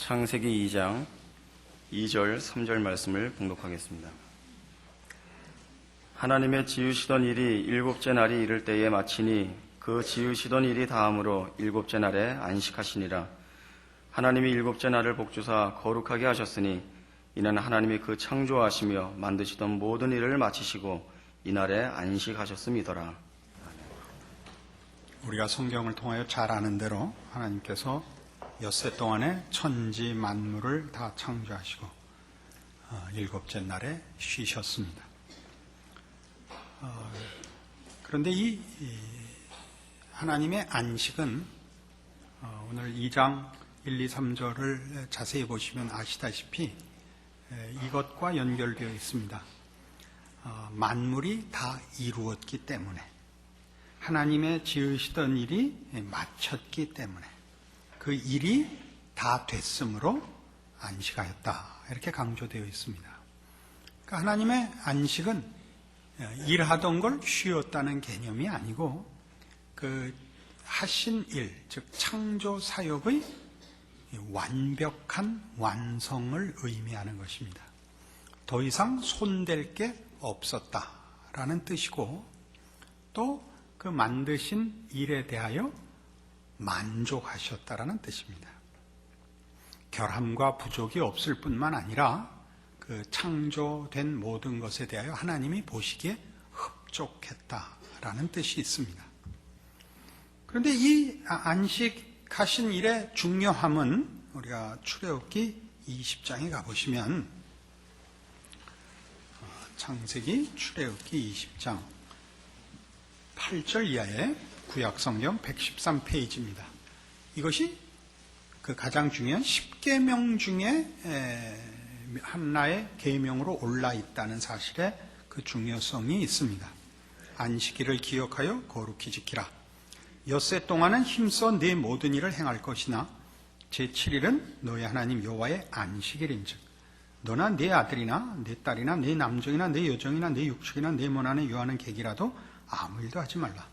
창세기 2장 2절 3절 말씀을 봉독하겠습니다. 하나님의 지으시던 일이 일곱째 날이 이를 때에 마치니 그 지으시던 일이 다함으로 일곱째 날에 안식하시니라. 하나님이 일곱째 날을 복주사 거룩하게 하셨으니 이는 하나님이 그 창조하시며 만드시던 모든 일을 마치시고 이날에 안식하셨음이더라. 우리가 성경을 통하여 잘 아는 대로 하나님께서 엿새 동안에 천지 만물을 다 창조하시고 일곱째 날에 쉬셨습니다. 그런데 이 하나님의 안식은 오늘 2장 1, 2, 3절을 자세히 보시면 아시다시피 이것과 연결되어 있습니다. 만물이 다 이루었기 때문에, 하나님의 지으시던 일이 마쳤기 때문에, 그 일이 다 됐으므로 안식하였다, 이렇게 강조되어 있습니다. 그러니까 하나님의 안식은 일하던 걸 쉬었다는 개념이 아니고 그 하신 일, 즉 창조 사역의 완벽한 완성을 의미하는 것입니다. 더 이상 손댈 게 없었다라는 뜻이고, 또 그 만드신 일에 대하여 만족하셨다라는 뜻입니다. 결함과 부족이 없을 뿐만 아니라 그 창조된 모든 것에 대하여 하나님이 보시기에 흡족했다라는 뜻이 있습니다. 그런데 이 안식하신 일의 중요함은 우리가 출애굽기 20장에 가보시면, 창세기 출애굽기 20장 8절 이하의 구약성경 113페이지입니다. 이것이 그 가장 중요한 10계명 중에 하나의 계명으로 올라 있다는 사실에 그 중요성이 있습니다. 안식일을 기억하여 거룩히 지키라. 엿새 동안은 힘써 네 모든 일을 행할 것이나 제7일은 너의 하나님 여호와의 안식일인즉 너나 네 아들이나 네 딸이나 네 남종이나 네 여종이나 네 육축이나 네 모난에 요하는 객이라도 아무 일도 하지 말라.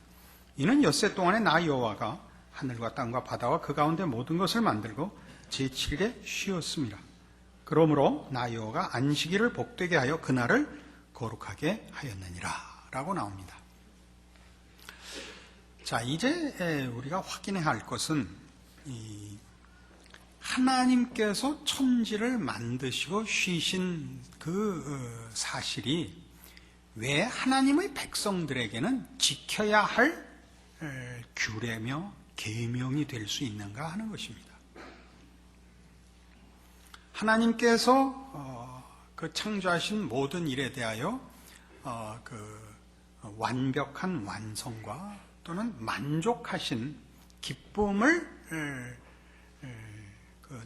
이는 엿새 동안에 나 여호와가 하늘과 땅과 바다와 그 가운데 모든 것을 만들고 제7일에 쉬었습니다. 그러므로 나 여호와가 안식일을 복되게 하여 그날을 거룩하게 하였느니라 라고 나옵니다. 자, 이제 우리가 확인해야 할 것은 하나님께서 천지를 만드시고 쉬신 그 사실이 왜 하나님의 백성들에게는 지켜야 할 규례며 계명이 될 수 있는가 하는 것입니다. 하나님께서 그 창조하신 모든 일에 대하여 그 완벽한 완성과 또는 만족하신 기쁨을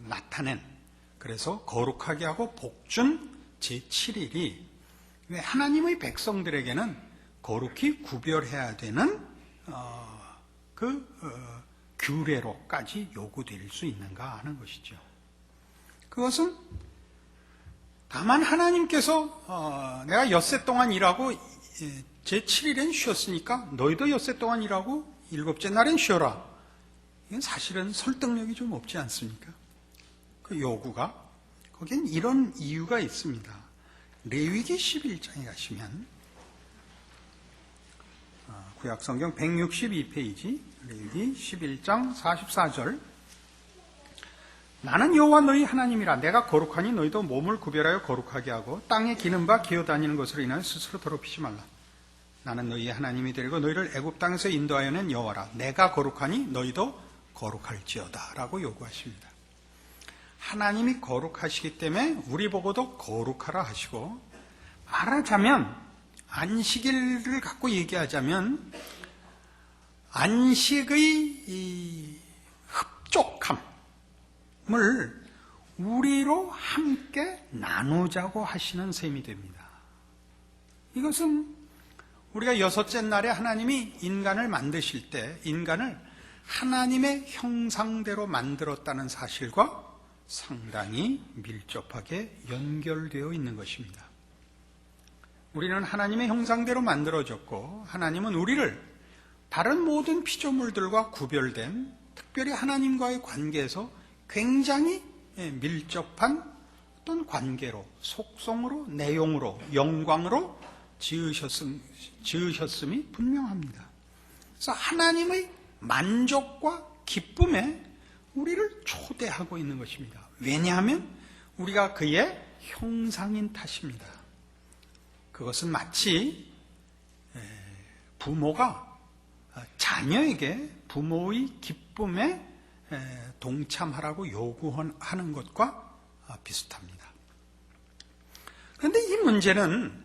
나타낸, 그래서 거룩하게 하고 복준 제7일이 하나님의 백성들에게는 거룩히 구별해야 되는 규례로까지 요구될 수 있는가 하는 것이죠. 그것은 다만 하나님께서 내가 엿새 동안 일하고 제7일엔 쉬었으니까 너희도 엿새 동안 일하고 일곱째 날엔 쉬어라. 이건 사실은 설득력이 좀 없지 않습니까? 그 요구가, 거기엔 이런 이유가 있습니다. 레위기 11장에 가시면, 구약성경 162페이지 레위기 11장 44절, 나는 여호와 너희 하나님이라. 내가 거룩하니 너희도 몸을 구별하여 거룩하게 하고 땅에 기는 바 기어다니는 것으로 인하여 스스로 더럽히지 말라. 나는 너희의 하나님이 되고 너희를 애굽 땅에서 인도하여 낸 여호와라. 내가 거룩하니 너희도 거룩할지어다 라고 요구하십니다. 하나님이 거룩하시기 때문에 우리 보고도 거룩하라 하시고, 말하자면 안식일을 갖고 얘기하자면 안식의 이 흡족함을 우리로 함께 나누자고 하시는 셈이 됩니다. 이것은 우리가 여섯째 날에 하나님이 인간을 만드실 때 인간을 하나님의 형상대로 만들었다는 사실과 상당히 밀접하게 연결되어 있는 것입니다. 우리는 하나님의 형상대로 만들어졌고, 하나님은 우리를 다른 모든 피조물들과 구별된 특별히 하나님과의 관계에서 굉장히 밀접한 어떤 관계로, 속성으로, 내용으로, 영광으로 지으셨음이 분명합니다. 그래서 하나님의 만족과 기쁨에 우리를 초대하고 있는 것입니다. 왜냐하면 우리가 그의 형상인 탓입니다. 그것은 마치 부모가 자녀에게 부모의 기쁨에 동참하라고 요구하는 것과 비슷합니다. 그런데 이 문제는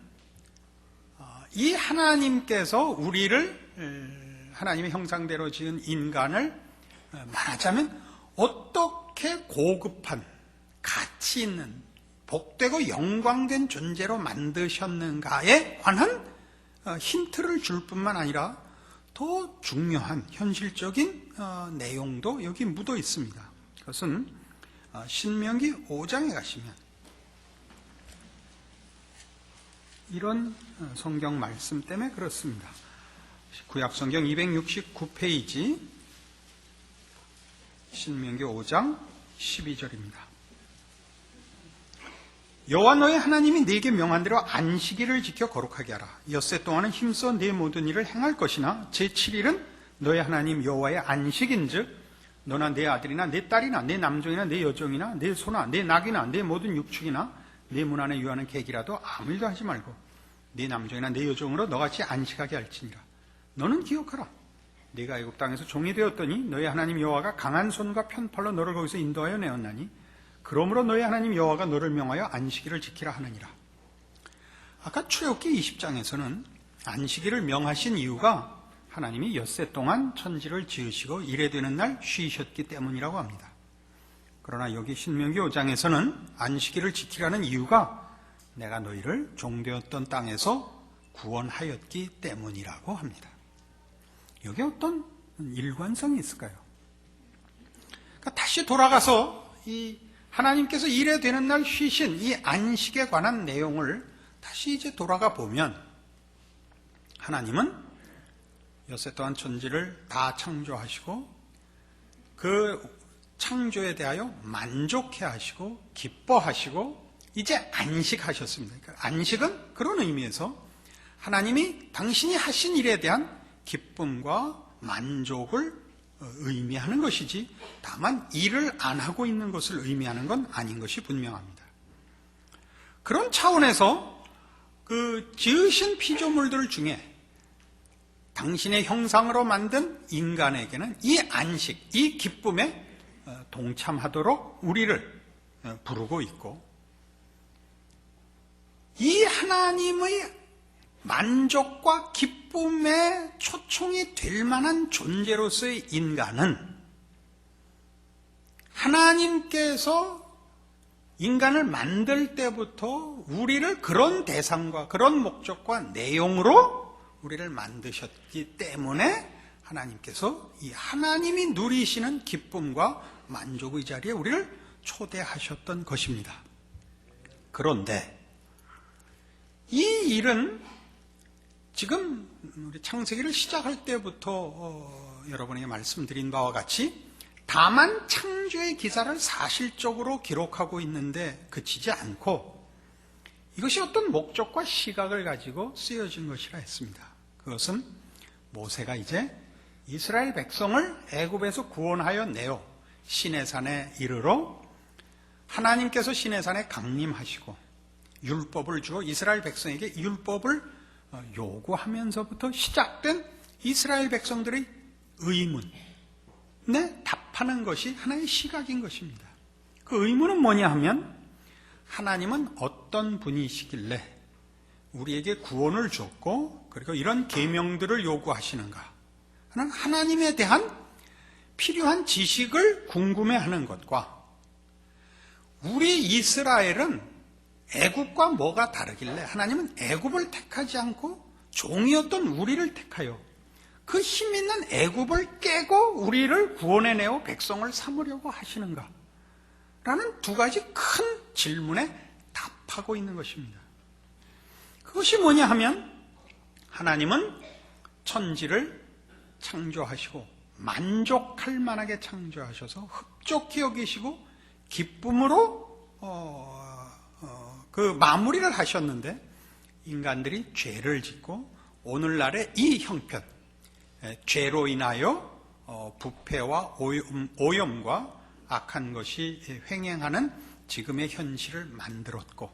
이 하나님께서 우리를 하나님의 형상대로 지은 인간을 말하자면 어떻게 고급한 가치 있는 복되고 영광된 존재로 만드셨는가에 관한 힌트를 줄 뿐만 아니라 더 중요한 현실적인 내용도 여기 묻어 있습니다. 그것은 신명기 5장에 가시면 이런 성경 말씀 때문에 그렇습니다. 구약성경 269페이지 신명기 5장 12절입니다. 여호와 너의 하나님이 네게 명한 대로 안식일을 지켜 거룩하게 하라. 엿새 동안은 힘써 네 모든 일을 행할 것이나 제7일은 너의 하나님 여호와의 안식인즉 너나 내 아들이나 내 딸이나 내 남종이나 내 여종이나 내 소나 내 낙이나 내 모든 육축이나 내 문 안에 유하는 객이라도 아무 일도 하지 말고 네 남종이나 내 여종으로 너같이 안식하게 할지니라. 너는 기억하라. 네가 애굽 땅에서 종이 되었더니 너의 하나님 여호와가 강한 손과 편팔로 너를 거기서 인도하여 내었나니 그러므로 너의 하나님 여호와가 너를 명하여 안식일을 지키라 하느니라. 아까 출애굽기 20장에서는 안식일을 명하신 이유가 하나님이 엿새 동안 천지를 지으시고 이래 되는 날 쉬셨기 때문이라고 합니다. 그러나 여기 신명기 5장에서는 안식일을 지키라는 이유가 내가 너희를 종되었던 땅에서 구원하였기 때문이라고 합니다. 여기에 어떤 일관성이 있을까요? 그러니까 다시 돌아가서 이 하나님께서 이래 되는 날 쉬신 이 안식에 관한 내용을 다시 이제 돌아가 보면 하나님은 엿새 동안 천지를 다 창조하시고 그 창조에 대하여 만족해 하시고 기뻐하시고 이제 안식하셨습니다. 그러니까 안식은 그런 의미에서 하나님이 당신이 하신 일에 대한 기쁨과 만족을 의미하는 것이지 다만 일을 안 하고 있는 것을 의미하는 건 아닌 것이 분명합니다. 그런 차원에서 그 지으신 피조물들 중에 당신의 형상으로 만든 인간에게는 이 안식, 이 기쁨에 동참하도록 우리를 부르고 있고 이 하나님의 만족과 기쁨에 초청이 될 만한 존재로서의 인간은 하나님께서 인간을 만들 때부터 우리를 그런 대상과 그런 목적과 내용으로 우리를 만드셨기 때문에 하나님께서 이 하나님이 누리시는 기쁨과 만족의 자리에 우리를 초대하셨던 것입니다. 그런데 이 일은 지금 우리 창세기를 시작할 때부터 여러분에게 말씀드린 바와 같이 다만 창조의 기사를 사실적으로 기록하고 있는데 그치지 않고 이것이 어떤 목적과 시각을 가지고 쓰여진 것이라 했습니다. 그것은 모세가 이제 이스라엘 백성을 애굽에서 구원하여 내어 시내산에 이르러 하나님께서 시내산에 강림하시고 율법을 주어 이스라엘 백성에게 율법을 요구하면서부터 시작된 이스라엘 백성들의 의문에 답하는 것이 하나의 시각인 것입니다. 그 의문은 뭐냐 하면 하나님은 어떤 분이시길래 우리에게 구원을 줬고 그리고 이런 계명들을 요구하시는가 하는 하나님에 대한 필요한 지식을 궁금해하는 것과 우리 이스라엘은 애굽과 뭐가 다르길래 하나님은 애굽을 택하지 않고 종이었던 우리를 택하여 그 힘 있는 애굽을 깨고 우리를 구원해내어 백성을 삼으려고 하시는가 라는 두 가지 큰 질문에 답하고 있는 것입니다. 그것이 뭐냐 하면 하나님은 천지를 창조하시고 만족할 만하게 창조하셔서 흡족히 여기시고 기쁨으로 그 마무리를 하셨는데 인간들이 죄를 짓고 오늘날의 이 형편, 죄로 인하여 부패와 오염과 악한 것이 횡행하는 지금의 현실을 만들었고,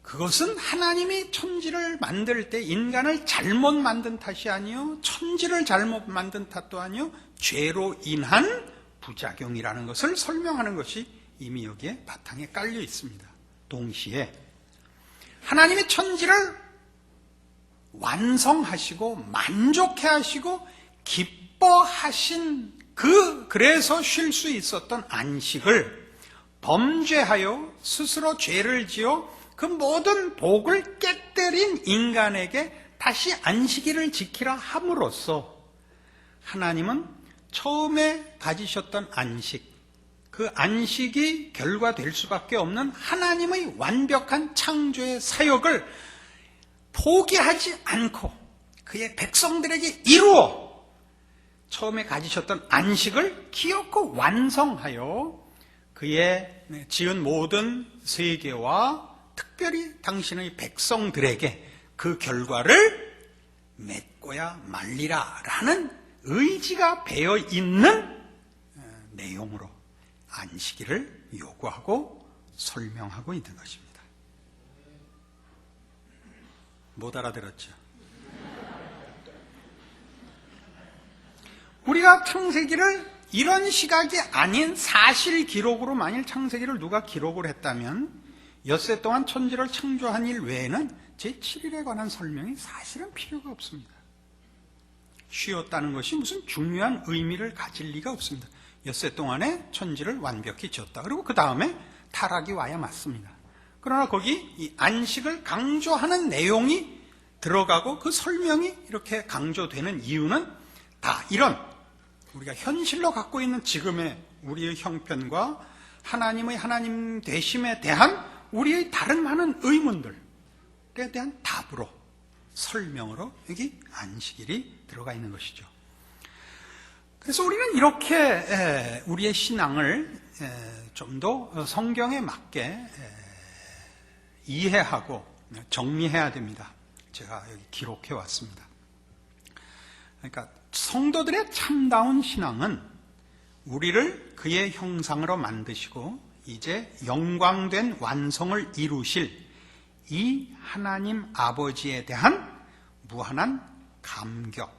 그것은 하나님이 천지를 만들 때 인간을 잘못 만든 탓이 아니요, 천지를 잘못 만든 탓도 아니요, 죄로 인한 부작용이라는 것을 설명하는 것이 이미 여기에 바탕에 깔려 있습니다. 동시에 하나님이 천지를 완성하시고 만족해 하시고 기뻐하신 그래서 쉴 수 있었던 안식을 범죄하여 스스로 죄를 지어 그 모든 복을 깨뜨린 인간에게 다시 안식일을 지키라 함으로써 하나님은 처음에 가지셨던 안식, 그 안식이 결과될 수밖에 없는 하나님의 완벽한 창조의 사역을 포기하지 않고 그의 백성들에게 이루어 처음에 가지셨던 안식을 기어코 완성하여 그의 지은 모든 세계와 특별히 당신의 백성들에게 그 결과를 맺고야 말리라 라는 의지가 배어 있는 내용으로 안식일을 요구하고 설명하고 있는 것입니다. 못 알아들었죠? 우리가 창세기를 이런 시각이 아닌 사실 기록으로 만일 창세기를 누가 기록을 했다면 엿새 동안 천지를 창조한 일 외에는 제7일에 관한 설명이 사실은 필요가 없습니다. 쉬었다는 것이 무슨 중요한 의미를 가질 리가 없습니다. 엿새 동안에 천지를 완벽히 지었다. 그리고 그 다음에 타락이 와야 맞습니다. 그러나 거기 이 안식을 강조하는 내용이 들어가고 그 설명이 이렇게 강조되는 이유는 다 이런 우리가 현실로 갖고 있는 지금의 우리의 형편과 하나님의 하나님 되심에 대한 우리의 다른 많은 의문들에 대한 답으로 설명으로 여기 안식일이 들어가 있는 것이죠. 그래서 우리는 이렇게 우리의 신앙을 좀 더 성경에 맞게 이해하고 정리해야 됩니다. 제가 여기 기록해 왔습니다. 그러니까 성도들의 참다운 신앙은 우리를 그의 형상으로 만드시고 이제 영광된 완성을 이루실 이 하나님 아버지에 대한 무한한 감격,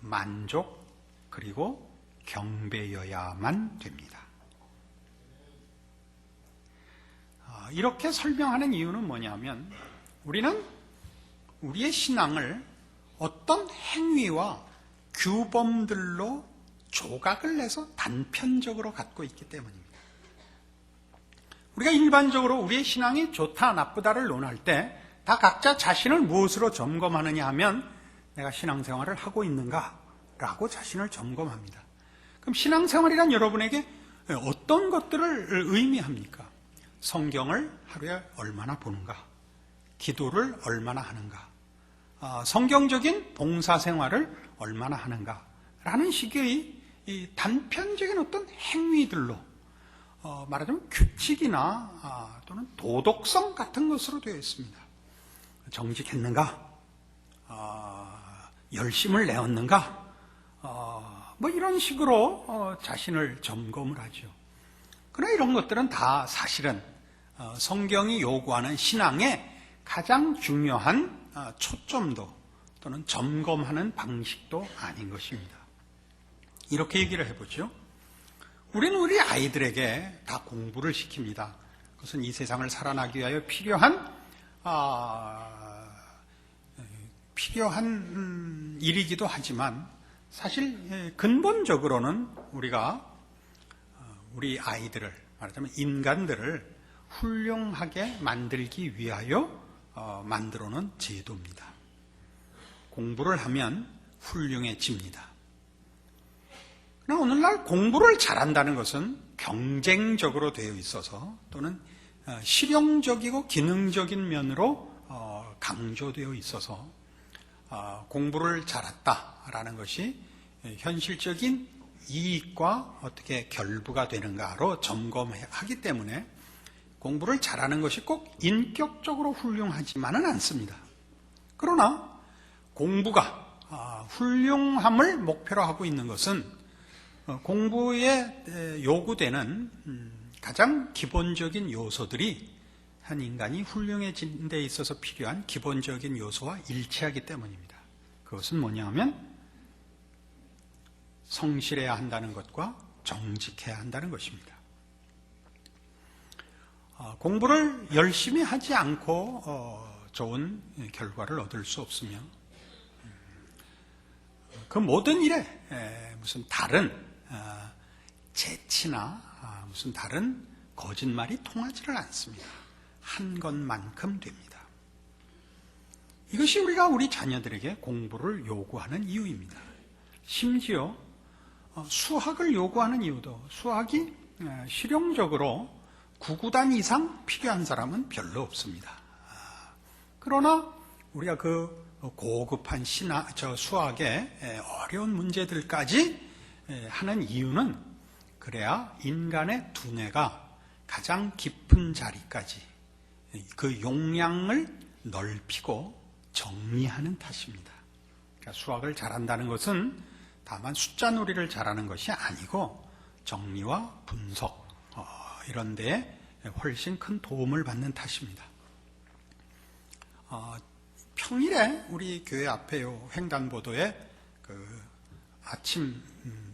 만족, 그리고 경배여야만 됩니다. 이렇게 설명하는 이유는 뭐냐면 우리는 우리의 신앙을 어떤 행위와 규범들로 조각을 내서 단편적으로 갖고 있기 때문입니다. 우리가 일반적으로 우리의 신앙이 좋다 나쁘다를 논할 때 다 각자 자신을 무엇으로 점검하느냐 하면 내가 신앙생활을 하고 있는가라고 자신을 점검합니다. 그럼 신앙생활이란 여러분에게 어떤 것들을 의미합니까? 성경을 하루에 얼마나 보는가? 기도를 얼마나 하는가? 성경적인 봉사생활을 얼마나 하는가? 라는 식의 이 단편적인 어떤 행위들로 말하자면 규칙이나 또는 도덕성 같은 것으로 되어 있습니다. 정직했는가? 열심을 내었는가? 뭐 이런 식으로 자신을 점검을 하죠. 그러나 이런 것들은 다 사실은 성경이 요구하는 신앙의 가장 중요한 초점도 또는 점검하는 방식도 아닌 것입니다. 이렇게 얘기를 해보죠. 우리는 우리 아이들에게 다 공부를 시킵니다. 그것은 이 세상을 살아나기 위하여 필요한 일이기도 하지만 사실 근본적으로는 우리가 우리 아이들을 말하자면 인간들을 훌륭하게 만들기 위하여 만들어 놓은 제도입니다. 공부를 하면 훌륭해집니다. 그러나 오늘날 공부를 잘한다는 것은 경쟁적으로 되어 있어서 또는 실용적이고 기능적인 면으로 강조되어 있어서 공부를 잘했다라는 것이 현실적인 이익과 어떻게 결부가 되는가로 점검하기 때문에 공부를 잘하는 것이 꼭 인격적으로 훌륭하지만은 않습니다. 그러나 공부가 훌륭함을 목표로 하고 있는 것은 공부에 요구되는 가장 기본적인 요소들이 한 인간이 훌륭해진 데 있어서 필요한 기본적인 요소와 일치하기 때문입니다. 그것은 뭐냐 하면 성실해야 한다는 것과 정직해야 한다는 것입니다. 공부를 열심히 하지 않고 좋은 결과를 얻을 수 없으며 그 모든 일에 무슨 다른 재치나 무슨 다른 거짓말이 통하지를 않습니다. 한 것만큼 됩니다. 이것이 우리가 우리 자녀들에게 공부를 요구하는 이유입니다. 심지어 수학을 요구하는 이유도 수학이 실용적으로 9구단 이상 필요한 사람은 별로 없습니다. 그러나 우리가 그 고급한 수학의 어려운 문제들까지 하는 이유는 그래야 인간의 두뇌가 가장 깊은 자리까지 그 용량을 넓히고 정리하는 탓입니다. 그러니까 수학을 잘한다는 것은 다만 숫자놀이를 잘하는 것이 아니고 정리와 분석 이런 데에 훨씬 큰 도움을 받는 탓입니다. 평일에 우리 교회 앞에 횡단보도에 그 아침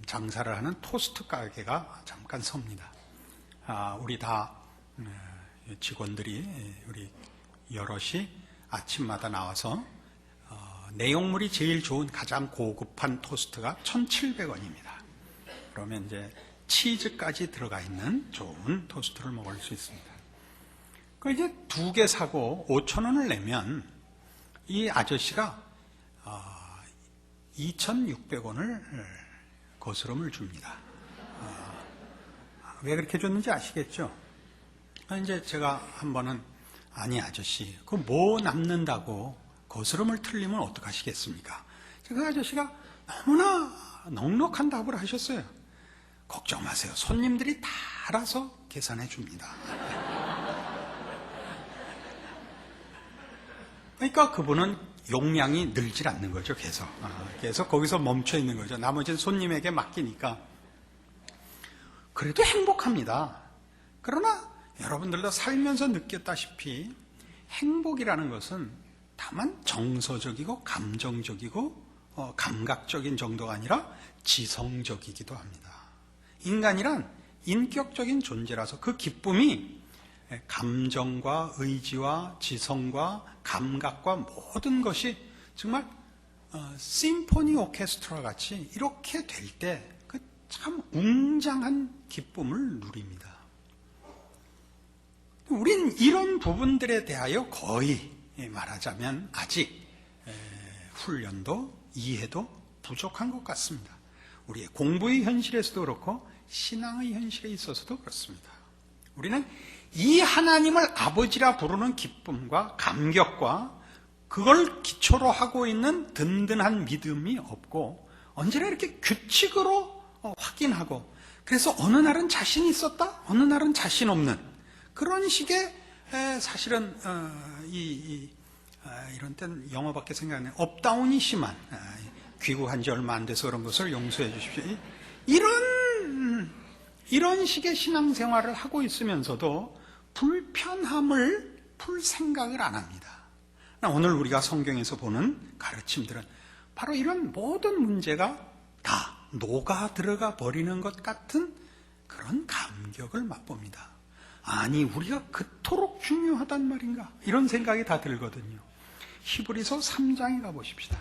장사를 하는 토스트 가게가 잠깐 섭니다. 우리 다 직원들이 우리 여럿이 아침마다 나와서 내용물이 제일 좋은 가장 고급한 토스트가 1,700원입니다. 그러면 이제 치즈까지 들어가 있는 좋은 토스트를 먹을 수 있습니다. 그 이제 2개 사고 5,000원을 내면 이 아저씨가 2,600원을 거스름을 줍니다. 왜 그렇게 줬는지 아시겠죠? 이제 제가 한 번은 아니 아저씨 그 뭐 남는다고 거스름을 틀리면 어떡하시겠습니까? 그 아저씨가 너무나 넉넉한 답을 하셨어요. 걱정 마세요. 손님들이 다 알아서 계산해 줍니다. 그러니까 그분은 용량이 늘질 않는 거죠, 계속. 그래서 거기서 멈춰 있는 거죠. 나머지는 손님에게 맡기니까. 그래도 행복합니다. 그러나 여러분들도 살면서 느꼈다시피 행복이라는 것은 다만 정서적이고 감정적이고 감각적인 정도가 아니라 지성적이기도 합니다. 인간이란 인격적인 존재라서 그 기쁨이 감정과 의지와 지성과 감각과 모든 것이 정말 심포니 오케스트라 같이 이렇게 될 때 그 참 웅장한 기쁨을 누립니다. 우린 이런 부분들에 대하여 거의 말하자면 아직 훈련도 이해도 부족한 것 같습니다. 우리의 공부의 현실에서도 그렇고 신앙의 현실에 있어서도 그렇습니다. 우리는 이 하나님을 아버지라 부르는 기쁨과 감격과 그걸 기초로 하고 있는 든든한 믿음이 없고 언제나 이렇게 규칙으로 확인하고 그래서 어느 날은 자신 있었다 어느 날은 자신 없는 그런 식의 사실은 이런 때는 영어밖에 생각 안 나요. 업다운이 심한 귀국한 지 얼마 안 돼서 그런 것을 용서해 주십시오. 이런 식의 신앙생활을 하고 있으면서도 불편함을 풀 생각을 안 합니다. 오늘 우리가 성경에서 보는 가르침들은 바로 이런 모든 문제가 다 녹아 들어가 버리는 것 같은 그런 감격을 맛봅니다. 아니 우리가 그토록 중요하단 말인가 이런 생각이 다 들거든요. 히브리서 3장에 가보십시다.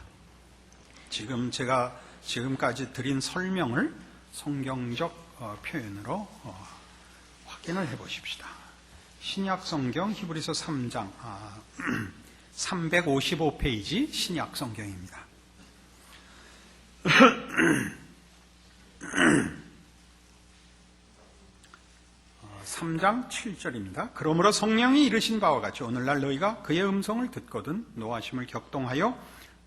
지금 제가 지금까지 드린 설명을 성경적 표현으로 확인을 해보십시다. 신약 성경 히브리서 3장 355페이지 신약 성경입니다. 3장 7절입니다. 그러므로 성령이 이르신 바와 같이 오늘날 너희가 그의 음성을 듣거든 노하심을 격동하여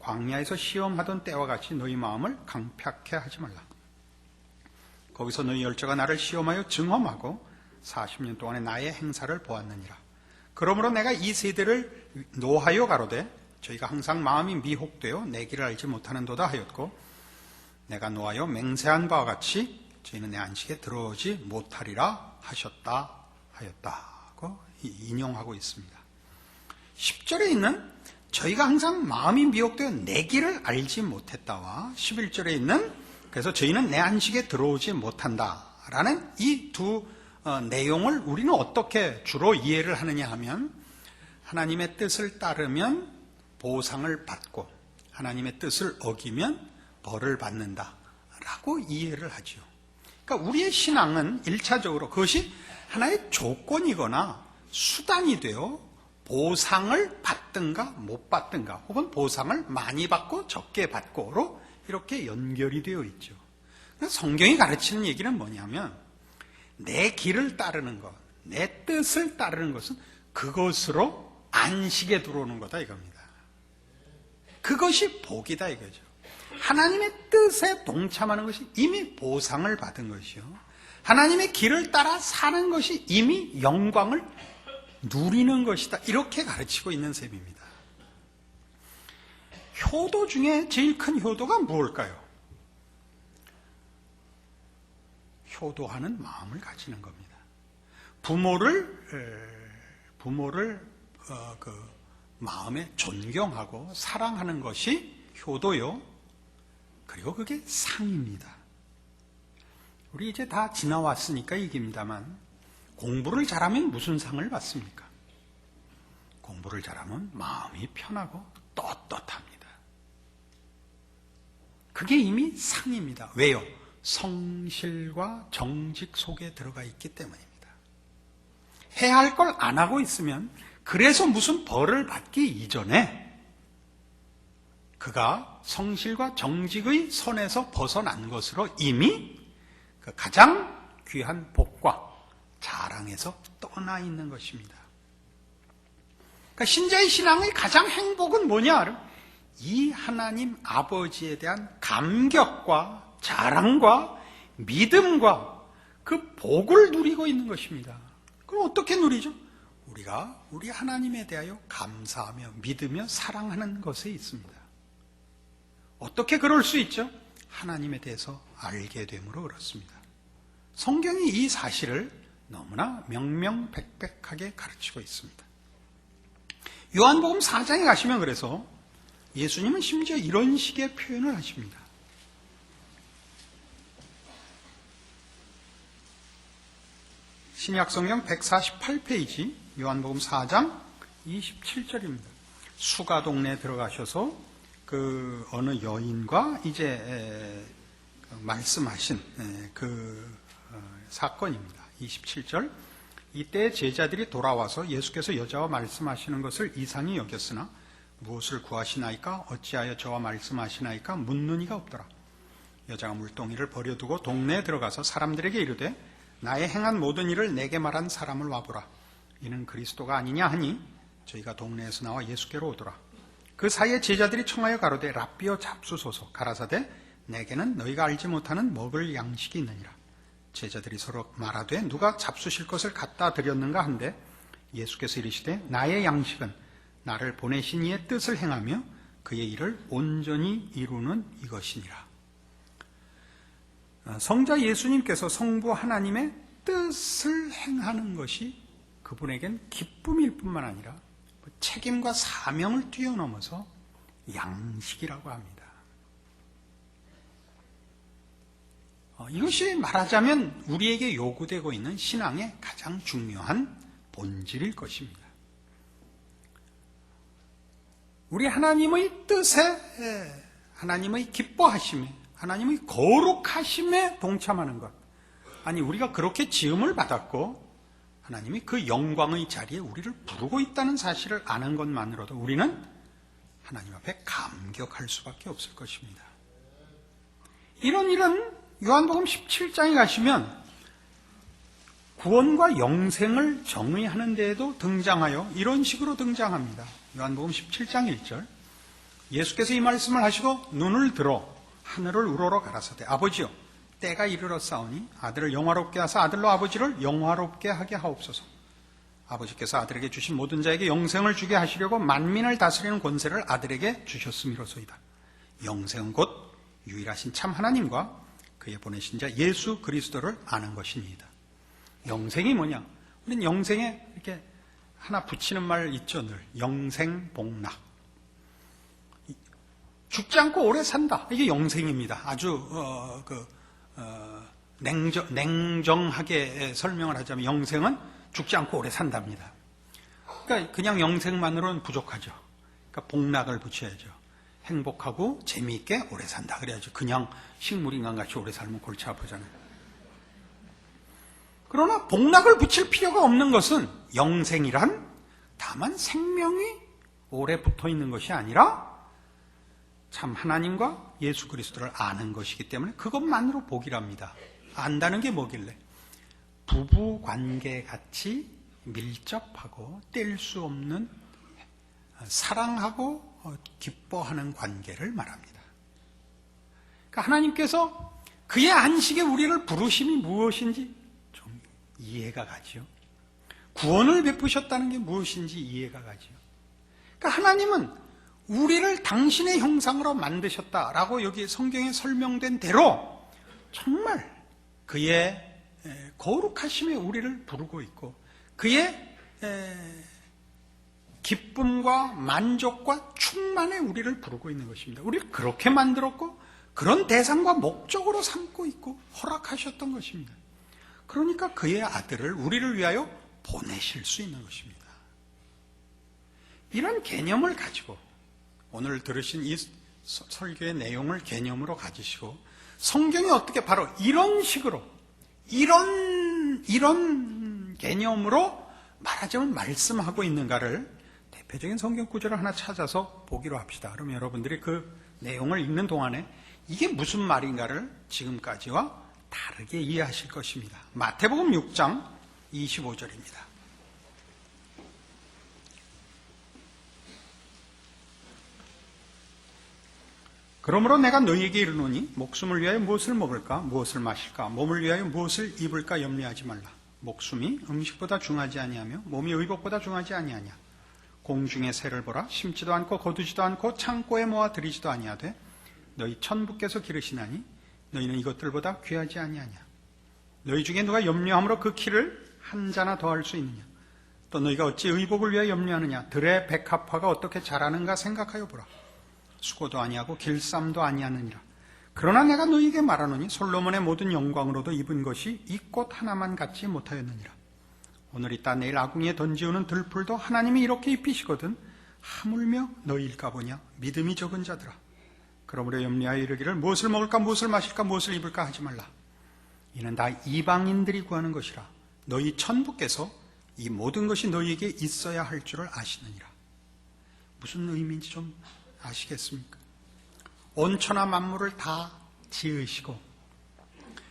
광야에서 시험하던 때와 같이 너희 마음을 강팍해 하지 말라. 거기서 너희 열조가 나를 시험하여 증험하고 40년 동안의 나의 행사를 보았느니라. 그러므로 내가 이 세대를 노하여 가로되 저희가 항상 마음이 미혹되어 내 길을 알지 못하는도다 하였고 내가 노하여 맹세한 바와 같이 저희는 내 안식에 들어오지 못하리라 하셨다 하였다고 인용하고 있습니다. 10절에 있는 저희가 항상 마음이 미혹되어 내 길을 알지 못했다와 11절에 있는 그래서 저희는 내 안식에 들어오지 못한다라는 이 두 내용을 우리는 어떻게 주로 이해를 하느냐 하면 하나님의 뜻을 따르면 보상을 받고 하나님의 뜻을 어기면 벌을 받는다라고 이해를 하죠. 그러니까 우리의 신앙은 1차적으로 그것이 하나의 조건이거나 수단이 되어 보상을 받든가 못 받든가 혹은 보상을 많이 받고 적게 받고로 이렇게 연결이 되어 있죠. 성경이 가르치는 얘기는 뭐냐면 내 길을 따르는 것, 내 뜻을 따르는 것은 그것으로 안식에 들어오는 거다 이겁니다. 그것이 복이다 이거죠. 하나님의 뜻에 동참하는 것이 이미 보상을 받은 것이요. 하나님의 길을 따라 사는 것이 이미 영광을 누리는 것이다. 이렇게 가르치고 있는 셈입니다. 효도 중에 제일 큰 효도가 무엇일까요? 효도하는 마음을 가지는 겁니다. 부모를 그 마음에 존경하고 사랑하는 것이 효도요. 그리고 그게 상입니다. 우리 이제 다 지나왔으니까 얘기입니다만 공부를 잘하면 무슨 상을 받습니까? 공부를 잘하면 마음이 편하고 떳떳합니다. 그게 이미 상입니다. 왜요? 성실과 정직 속에 들어가 있기 때문입니다. 해야 할 걸 안 하고 있으면 그래서 무슨 벌을 받기 이전에 그가 성실과 정직의 선에서 벗어난 것으로 이미 그 가장 귀한 복과 자랑에서 떠나 있는 것입니다. 그러니까 신자의 신앙의 가장 행복은 뭐냐? 이 하나님 아버지에 대한 감격과 자랑과 믿음과 그 복을 누리고 있는 것입니다. 그럼 어떻게 누리죠? 우리가 우리 하나님에 대하여 감사하며 믿으며 사랑하는 것에 있습니다. 어떻게 그럴 수 있죠? 하나님에 대해서 알게 됨으로 그렇습니다. 성경이 이 사실을 너무나 명명백백하게 가르치고 있습니다. 요한복음 4장에 가시면 그래서 예수님은 심지어 이런 식의 표현을 하십니다. 신약성경 148페이지 요한복음 4장 27절입니다. 수가 동네에 들어가셔서 그 어느 여인과 이제 말씀하신 그 사건입니다. 27절. 이때 제자들이 돌아와서 예수께서 여자와 말씀하시는 것을 이상히 여겼으나 무엇을 구하시나이까 어찌하여 저와 말씀하시나이까 묻는 이가 없더라. 여자가 물동이를 버려두고 동네에 들어가서 사람들에게 이르되 나의 행한 모든 일을 내게 말한 사람을 와보라. 이는 그리스도가 아니냐 하니 저희가 동네에서 나와 예수께로 오더라. 그 사이에 제자들이 청하여 가로되 랍비여 잡수소서. 가라사대 내게는 너희가 알지 못하는 먹을 양식이 있느니라. 제자들이 서로 말하되 누가 잡수실 것을 갖다 드렸는가 한데 예수께서 이르시되 나의 양식은 나를 보내신 이의 뜻을 행하며 그의 일을 온전히 이루는 이것이니라. 성자 예수님께서 성부 하나님의 뜻을 행하는 것이 그분에겐 기쁨일 뿐만 아니라 책임과 사명을 뛰어넘어서 양식이라고 합니다. 이것이 말하자면 우리에게 요구되고 있는 신앙의 가장 중요한 본질일 것입니다. 우리 하나님의 뜻에, 하나님의 기뻐하심에, 하나님의 거룩하심에 동참하는 것. 아니, 우리가 그렇게 지음을 받았고 하나님이 그 영광의 자리에 우리를 부르고 있다는 사실을 아는 것만으로도 우리는 하나님 앞에 감격할 수밖에 없을 것입니다. 이런 일은 요한복음 17장에 가시면 구원과 영생을 정의하는 데에도 등장하여 이런 식으로 등장합니다. 요한복음 17장 1절. 예수께서 이 말씀을 하시고 눈을 들어 하늘을 우러러 가라사대 아버지여 때가 이르렀사오니 아들을 영화롭게 하사 아들로 아버지를 영화롭게 하게 하옵소서. 아버지께서 아들에게 주신 모든 자에게 영생을 주게 하시려고 만민을 다스리는 권세를 아들에게 주셨음이로소이다. 영생은 곧 유일하신 참 하나님과 그의 보내신 자 예수 그리스도를 아는 것이니이다. 영생이 뭐냐? 우리는 영생에 이렇게 하나 붙이는 말 있죠, 늘. 영생복락. 죽지 않고 오래 산다. 이게 영생입니다. 아주 냉정하게 설명을 하자면 영생은 죽지 않고 오래 산답니다. 그러니까 그냥 영생만으로는 부족하죠. 그러니까 복락을 붙여야죠. 행복하고 재미있게 오래 산다 그래야죠. 그냥 식물인간같이 오래 살면 골치 아프잖아요. 그러나 복락을 붙일 필요가 없는 것은 영생이란 다만 생명이 오래 붙어 있는 것이 아니라 참 하나님과 예수 그리스도를 아는 것이기 때문에 그것만으로 복이랍니다. 안다는 게 뭐길래? 부부 관계같이 밀접하고 뗄 수 없는 사랑하고 기뻐하는 관계를 말합니다. 그러니까 하나님께서 그의 안식에 우리를 부르심이 무엇인지 좀 이해가 가죠. 구원을 베푸셨다는 게 무엇인지 이해가 가죠. 그러니까 하나님은 우리를 당신의 형상으로 만드셨다라고 여기 성경에 설명된 대로 정말 그의 거룩하심에 우리를 부르고 있고 그의 기쁨과 만족과 충만에 우리를 부르고 있는 것입니다. 우리를 그렇게 만들었고 그런 대상과 목적으로 삼고 있고 허락하셨던 것입니다. 그러니까 그의 아들을 우리를 위하여 보내실 수 있는 것입니다. 이런 개념을 가지고 오늘 들으신 이 설교의 내용을 개념으로 가지시고 성경이 어떻게 바로 이런 식으로 이런 개념으로 말하자면 말씀하고 있는가를 대표적인 성경 구절을 하나 찾아서 보기로 합시다. 그러면 여러분들이 그 내용을 읽는 동안에 이게 무슨 말인가를 지금까지와 다르게 이해하실 것입니다. 마태복음 6장 25절입니다. 그러므로 내가 너희에게 이르노니 목숨을 위하여 무엇을 먹을까 무엇을 마실까 몸을 위하여 무엇을 입을까 염려하지 말라. 목숨이 음식보다 중하지 아니하며 몸이 의복보다 중하지 아니하냐. 공중의 새를 보라. 심지도 않고 거두지도 않고 창고에 모아 들이지도 아니하되 너희 천부께서 기르시나니 너희는 이것들보다 귀하지 아니하냐. 너희 중에 누가 염려함으로 그 키를 한 자나 더할 수 있느냐. 또 너희가 어찌 의복을 위하여 염려하느냐. 들의 백합화가 어떻게 자라는가 생각하여 보라. 수고도 아니하고 길쌈도 아니하느니라. 그러나 내가 너희에게 말하노니 솔로몬의 모든 영광으로도 입은 것이 이 꽃 하나만 갖지 못하였느니라. 오늘 있다 내일 아궁이에 던지우는 들풀도 하나님이 이렇게 입히시거든 하물며 너희일까 보냐. 믿음이 적은 자들아. 그러므로 염려하여 이르기를 무엇을 먹을까 무엇을 마실까 무엇을 입을까 하지 말라. 이는 다 이방인들이 구하는 것이라. 너희 천부께서 이 모든 것이 너희에게 있어야 할 줄을 아시느니라. 무슨 의미인지 좀 아시겠습니까? 온천하 만물을 다 지으시고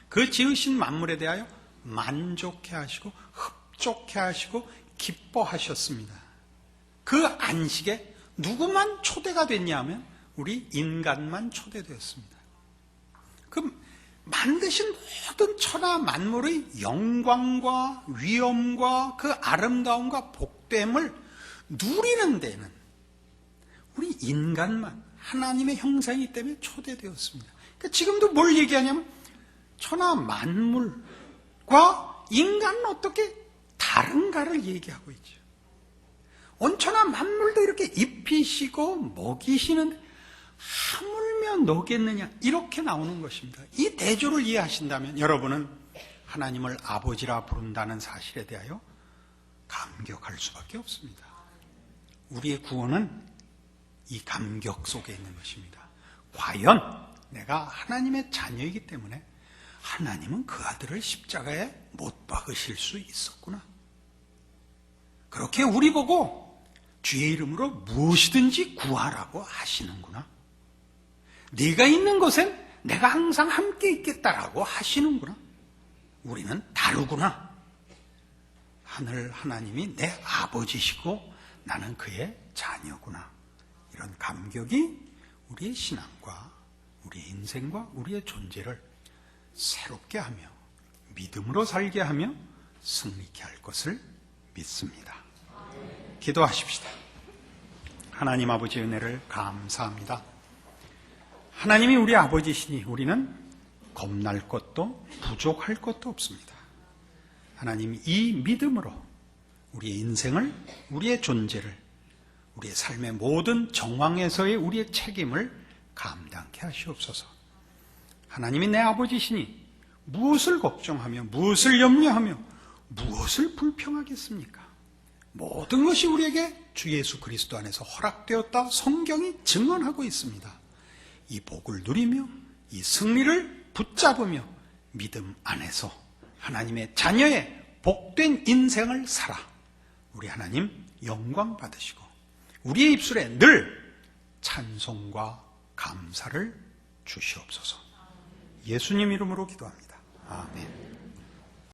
그 지으신 만물에 대하여 만족해 하시고 흡족해 하시고 기뻐하셨습니다. 그 안식에 누구만 초대가 됐냐 하면 우리 인간만 초대되었습니다. 그 만드신 모든 천하 만물의 영광과 위엄과 그 아름다움과 복됨을 누리는 데는 우리 인간만 하나님의 형상이기 때문에 초대되었습니다. 그러니까 지금도 뭘 얘기하냐면 천하 만물과 인간은 어떻게 다른가를 얘기하고 있죠. 온 천하 만물도 이렇게 입히시고 먹이시는데 하물며 너겠느냐 이렇게 나오는 것입니다. 이 대조를 이해하신다면 여러분은 하나님을 아버지라 부른다는 사실에 대하여 감격할 수밖에 없습니다. 우리의 구원은 이 감격 속에 있는 것입니다. 과연 내가 하나님의 자녀이기 때문에 하나님은 그 아들을 십자가에 못 박으실 수 있었구나. 그렇게 우리 보고 주의 이름으로 무엇이든지 구하라고 하시는구나. 네가 있는 곳엔 내가 항상 함께 있겠다라고 하시는구나. 우리는 다르구나. 하늘 하나님이 내 아버지시고 나는 그의 자녀구나. 이런 감격이 우리의 신앙과 우리의 인생과 우리의 존재를 새롭게 하며 믿음으로 살게 하며 승리케 할 것을 믿습니다. 기도하십시다. 하나님 아버지 은혜를 감사합니다. 하나님이 우리 아버지시니 우리는 겁날 것도 부족할 것도 없습니다. 하나님, 이 믿음으로 우리의 인생을, 우리의 존재를, 우리의 삶의 모든 정황에서의 우리의 책임을 감당케 하시옵소서. 하나님이 내 아버지시니 무엇을 걱정하며 무엇을 염려하며 무엇을 불평하겠습니까? 모든 것이 우리에게 주 예수 그리스도 안에서 허락되었다 성경이 증언하고 있습니다. 이 복을 누리며 이 승리를 붙잡으며 믿음 안에서 하나님의 자녀의 복된 인생을 살아 우리 하나님 영광 받으시고 우리의 입술에 늘 찬송과 감사를 주시옵소서. 예수님 이름으로 기도합니다. 아멘.